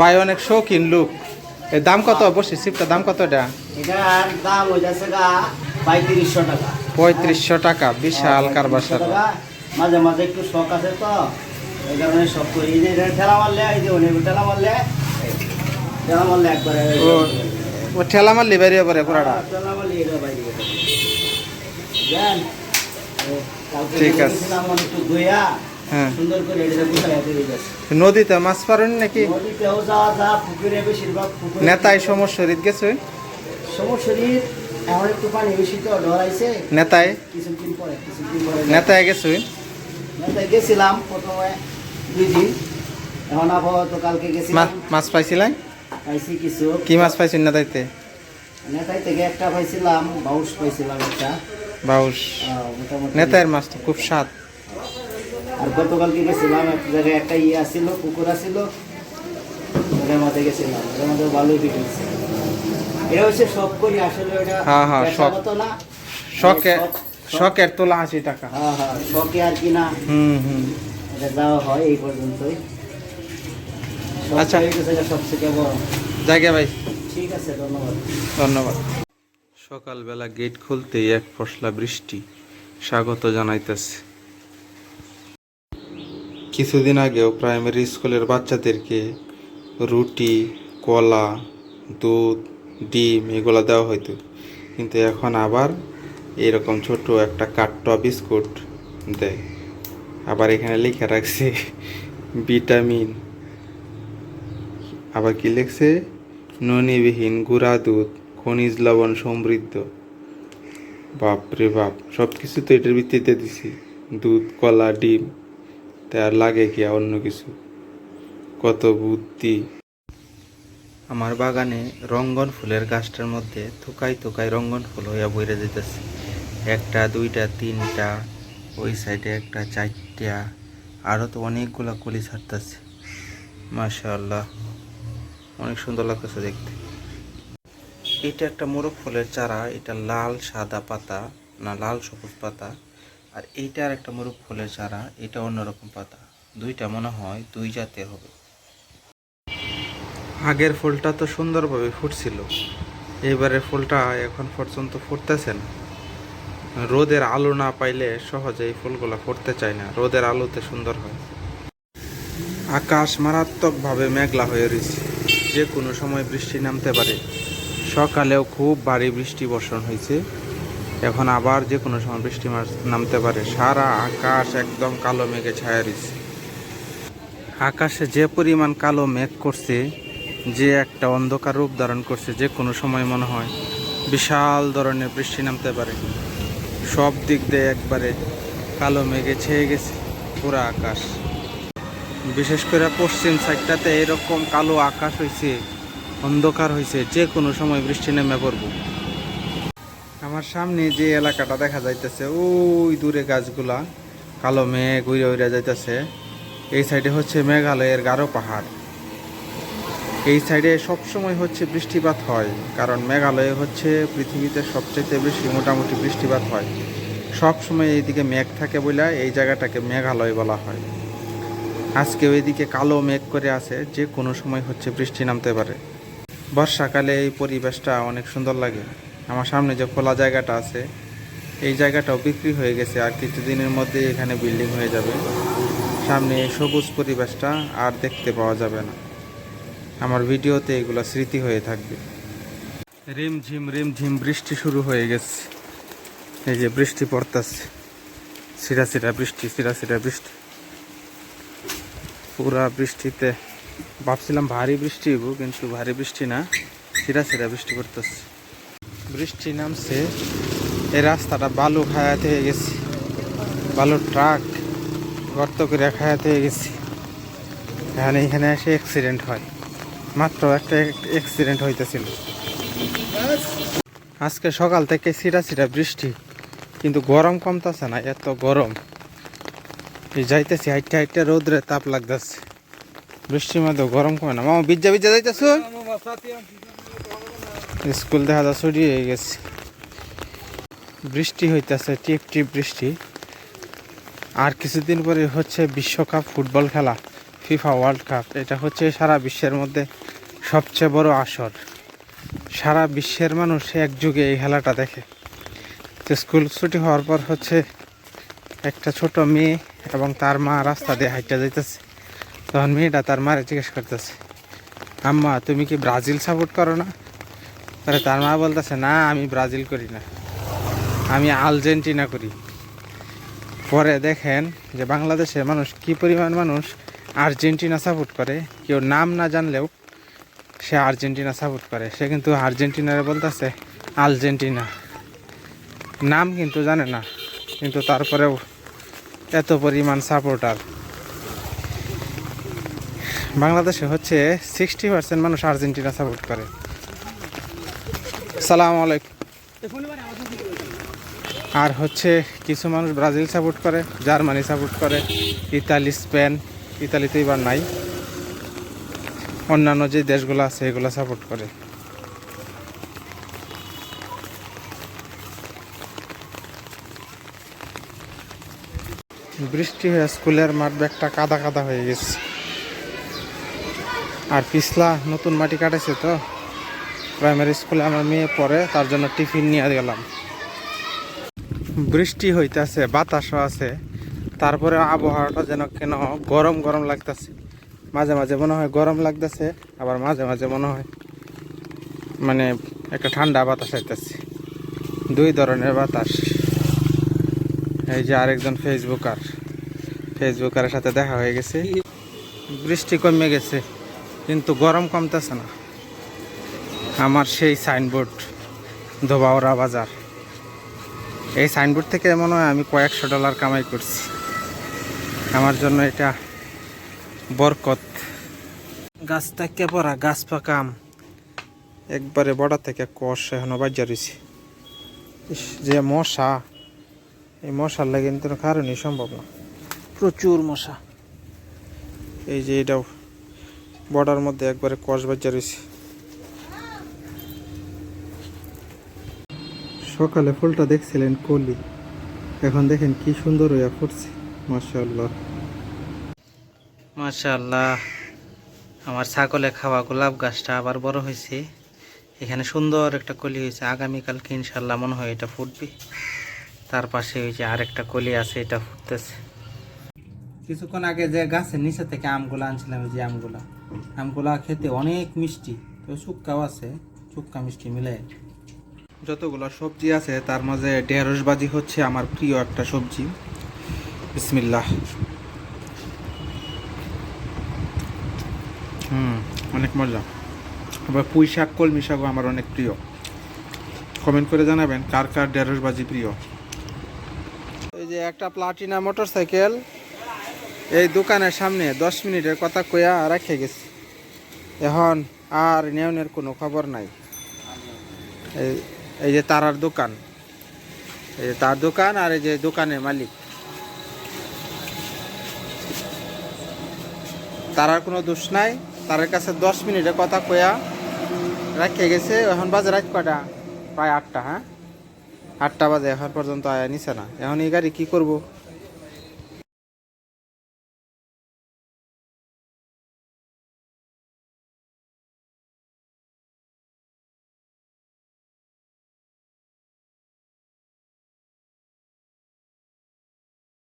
ভাই অনেক শৌখিন লোক। এর দাম কত বসে সিপটার দাম কত এটা? এটার দাম হইতাছে গা 3500 টাকা। 3500 টাকা, বিশাল কারবাসার। মাঝে মাঝে একটু শখ আছে তো, এই কারণে শখ করি। এই যে এটা ঠেলা মারলে, এই যে ঠেলা মারলে একবারে ও ঠেলা মারলি বাইরে পরে পুরাটা। ঠেলা মারলে এটা বাইরে জান। ঠিক আছে। একটু ধুইয়া হ্যাঁ, সুন্দর করে এটা গুছাইয়া দিয়ে গেছে। নদীতে মাছ পারেন নাকি? নদীতেও যাওয়া যা, পুকুরে বেশিরভাগ পুকুরে। নেতাই সমস্যরিত গেছে? সমস্যরিত এখন একটু পানি বেশি তো ডরাইছে। নেতায় কিছুদিন পরে নেতায় গেছে? নেতায় গেছিলাম প্রথমে 2 দিন, এখন আপাতত কালকে গেছিলাম। মাছ পাইছিলেন? পাইছি কিছু। কি মাছ পাইছেন নেতাইতে? নেতাই থেকে একটা পাইছিলাম, বাউস পাইছিলাম একটা। বাউস। মোটামুটি নেতায়ের মাছ তো খুব স্বাদ। আর গতকালকে গেছিলাম এক জায়গায়, একটা আসছিল, পুকুর আসছিল, ওটার মধ্যে গেছিলাম, ওটার মধ্যে ভালোই বিকেছে। এটা হচ্ছে শখ করি আসলে, ওটা হ্যাঁ হ্যাঁ, শখ। পেশাগত না, শখের তোলা 80 টাকা। হ্যাঁ হ্যাঁ, শখে আর কি না। এটা যাওয়া হয় এই পর্যন্তই। আচ্ছা, সবথেকে বড় জায়গা ভাই। ঠিক আছে, ধন্যবাদ। ধন্যবাদ। সকালবেলা গেট খুলতেই এক পশলা বৃষ্টি স্বাগত জানাইতেছে। কিছুদিন আগেও প্রাইমারি স্কুলের বাচ্চাদেরকে রুটি, কলা, দুধ, ডিম এগুলো দেওয়া হইতো, কিন্তু এখন আবার এরকম ছোট একটা কাট্টা বিস্কুট দেয়। আবার এখানে লিখে রাখছে ভিটামিন, আবার কি লিখছে, ননিবিহীন গুঁড়া দুধ, খনিজ লবণ সমৃদ্ধ। বাপ রে বাপ, সব কিছু তো এটার ভিত্তিতে দিছি, দুধ, কলা, ডিম। তাই আর লাগে কি অন্য কিছু? কত বুদ্ধি! আমার বাগানে রঙ্গন ফুলের গাছটার মধ্যে থুকাই থুকাই রঙ্গন ফুল হইয়া বইরে যেতেছে। 1টা 2টা 3টা, ওই সাইডে একটা 4টা, আরও তো অনেকগুলা কলি ছাড়তেছে। মাশাআল্লাহ, অনেক সুন্দর লাগতেছে দেখতে। এটা একটা মোরগ ফুলের চারা, এটা লাল সাদা পাতা, না লাল সবুজ পাতা। আর এইটার একটা মোরগ ফুলের চারা, এটা অন্যরকম পাতা। দুইটা মনে হয় 2 জাতের হবে। আগের ফুলটা তো সুন্দরভাবে ফুটছিল, এবারে ফুলটা এখন পর্যন্ত ফুটতেছে না। রোদের আলো না পাইলে সহজে এই ফুলগুলো ফুটতে চায় না, রোদের আলোতে সুন্দর হয়। আকাশ মারাত্মকভাবে মেঘলা হয়ে রয়েছে, যে কোনো সময় বৃষ্টি নামতে পারে। সকালেও খুব ভারী বৃষ্টি বর্ষণ হয়েছে, এখন আবার যে কোনো সময় বৃষ্টি নামতে পারে। সারা আকাশ একদম কালো মেঘে ছায়া রয়েছে। আকাশে যে পরিমাণ কালো মেঘ করছে, যে একটা অন্ধকার রূপ ধারণ করছে, যে কোনো সময় মনে হয় বিশাল ধরনের বৃষ্টি নামতে পারে। সব দিক দিয়ে একবারে কালো মেঘে ছেয়ে গেছে পুরো আকাশ। বিশেষ করে পশ্চিম সাইডটাতে এরকম কালো আকাশ হয়েছে, অন্ধকার হয়েছে, যে কোনো সময় বৃষ্টি নেমে পড়ব। আমার সামনে যে এলাকাটা দেখা যাইতেছে, ওই দূরে গাছগুলা, কালো মেঘ উড়ে উড়ে যাইতেছে। এই সাইডে হচ্ছে মেঘালয়ের গারো পাহাড়। এই সাইডে সবসময় হচ্ছে বৃষ্টিপাত হয়, কারণ মেঘালয়ে হচ্ছে পৃথিবীতে সবচেয়ে বেশি মোটামুটি বৃষ্টিপাত হয়। সব সময় এইদিকে মেঘ থাকে বলে এই জায়গাটাকে মেঘালয় বলা হয়। আজকে ওইদিকে কালো মেঘ করে আছে, যে কোনো সময় হচ্ছে বৃষ্টি নামতে পারে। বর্ষাকালে এই পরিবেশটা অনেক সুন্দর লাগে। আমার সামনে যে খোলা জায়গাটা আছে, এই জায়গাটাও বিক্রি হয়ে গেছে, আর কিছুদিনের মধ্যে এখানে বিল্ডিং হয়ে যাবে। সামনে সবুজ পরিবেশটা আর দেখতে পাওয়া যাবে না। আমার ভিডিওতে এগুলো স্মৃতি হয়ে থাকবে। রিমঝিম বৃষ্টি শুরু হয়ে গেছে। এই যে বৃষ্টি পড়তেছে, সিরা সিরা বৃষ্টি। পুরা বৃষ্টিতে ভাবছিলাম ভারী বৃষ্টি হইব, কিন্তু ভারী বৃষ্টি না, সিরা বৃষ্টি পড়তেছে। বৃষ্টি নামছে, এই রাস্তাটা বালু খায়াতে হয়ে গেছে, বালুর ট্রাক গর্ত করে খায়াতে হয়ে গেছে। এখানে এসে অ্যাক্সিডেন্ট হয়, মাত্র একটা অ্যাক্সিডেন্ট হইতেছিল। আজকে সকাল থেকে সিরা বৃষ্টি, কিন্তু গরম কমতেছে না, এত গরম। এই যাইতেছি হাইটে রোদ্রে তাপ লাগতেছে, বৃষ্টির মধ্যে গরম কমে না। মামা ভিজা যাইতেছ? স্কুল দেখা যা ছুটি হয়ে গেছে, বৃষ্টি হইতেছে, টিপ বৃষ্টি। আর কিছুদিন পরে হচ্ছে বিশ্বকাপ ফুটবল খেলা, ফিফা ওয়ার্ল্ড কাপ এটা হচ্ছে সারা বিশ্বের মধ্যে সবচেয়ে বড় আসর। সারা বিশ্বের মানুষ একযোগে এই খেলাটা দেখে। তো স্কুল ছুটি হওয়ার পর হচ্ছে একটা ছোট মেয়ে এবং তার মা রাস্তা দিয়ে হাঁটতে যাইতেছে। তখন মেয়েটা তার মারে জিজ্ঞেস করতেছে, আম্মা তুমি কি ব্রাজিল সাপোর্ট করো না? আরে তার মা বলতেছে, না আমি ব্রাজিল করি না, আমি আর্জেন্টিনা করি। পরে দেখেন যে বাংলাদেশের মানুষ কি পরিমাণ মানুষ আর্জেন্টিনা সাপোর্ট করে। কেউ নাম না জানলেও সে আর্জেন্টিনা সাপোর্ট করে। সে কিন্তু আর্জেন্টিনারে বলতেছে আর্জেন্টিনা, নাম কিন্তু জানে না, কিন্তু তারপরেও এত পরিমাণ সাপোর্টার। বাংলাদেশে হচ্ছে 60% মানুষ আর্জেন্টিনা সাপোর্ট করে। সালাম আলাইকুম। আর হচ্ছে কিছু মানুষ ব্রাজিল সাপোর্ট করে, জার্মানি সাপোর্ট করে, ইতালি, স্পেন, ইতালিতে এবার নাই, অন্যান্য যে দেশগুলো আছে এগুলো সাপোর্ট করে। বৃষ্টি হয়ে স্কুলের মাঠ ব্যাগটা কাদা কাদা হয়ে গেছে। আর পিছলা নতুন মাটি কাটেছে তো, প্রাইমারি স্কুলে আমার মেয়ে পড়ে, তার জন্য টিফিন নিয়ে গেলাম। বৃষ্টি হইতেছে, বাতাসও আছে, তারপরে আবহাওয়াটা যেন কেন গরম গরম লাগতেছে। মাঝে মাঝে মনে হয় গরম লাগতেছে, আবার মাঝে মাঝে মনে হয় মানে একটা ঠান্ডা বাতাস আইতেছে। দুই ধরনের বাতাস। এই যে আরেকজন ফেসবুকারের সাথে দেখা হয়ে গেছে। বৃষ্টি কমে গেছে কিন্তু গরম কমতেছে না। আমার সেই সাইনবোর্ড ধোবাউড়া বাজার, এই সাইনবোর্ড থেকে মনে হয় আমি কয়েকশো ডলার কামাই করছি। আমার জন্য এটা বরকত। গাছ থেকে পড়া গাছ পাকা আম, একবারে বড়া থেকে কষ এখনো বাজ্যা রয়েছে। যে মশা, এই মশার লাগে কিন্তু কারণই সম্ভব না, প্রচুর মশা। এই যে এটাও বর্ডার মধ্যে একবারে কষ বাজ্যা রয়েছে। সকালে ফুলটা দেখছিলেন কলি, এখন দেখেন কি সুন্দর হইয়া ফুটছে। মাশাআল্লাহ মাশাআল্লাহ। আমার ছাগলে খাওয়া গোলাপ গাছটা আবার বড় হয়েছে। এখানে সুন্দর একটা কলি হয়েছে, আগামীকালকে ইনশাল্লাহ মনে হয় এটা ফুটবে। তার পাশে ওই যে আরেকটা কলি আছে, এটা ফুটতেছে। কিছুক্ষণ আগে যে গাছের নিচে থেকে আমগুলো আনছিলাম, এই যে আমগুলা খেতে অনেক মিষ্টি, তো চুক্কাও আছে, চুক্কা মিষ্টি মিলে। যতগুলো সবজি আছে তার মাঝে ঢেঁড়স ভাজি হচ্ছে আমার প্রিয় একটা সবজি। বিসমিল্লাহ। অনেক মজা। আবার পুঁই শাক, কলমি শাকও আমার অনেক প্রিয়। কমেন্ট করে জানাবেন কার কার ঢেঁড়স ভাজি প্রিয়। এই যে একটা প্লাটিনা মোটরসাইকেল এই দোকানের সামনে 10 মিনিটের কথা কইয়া রেখে গেছি, এখন আর নেওনের কোনো খবর নাই। এই যে তারার দোকান, এই যে তার দোকান, আর এই যে দোকানের মালিক, তারার কোনো দোষ নাই। তার কাছে 10 মিনিটের কথা কইয়া রেখে গেছে। এখন বাজে রাত কটা? প্রায় 8টা। হ্যাঁ 8টা বাজে, এখন পর্যন্ত আয়া নিছে না। এখন এই গাড়ি কি করবো?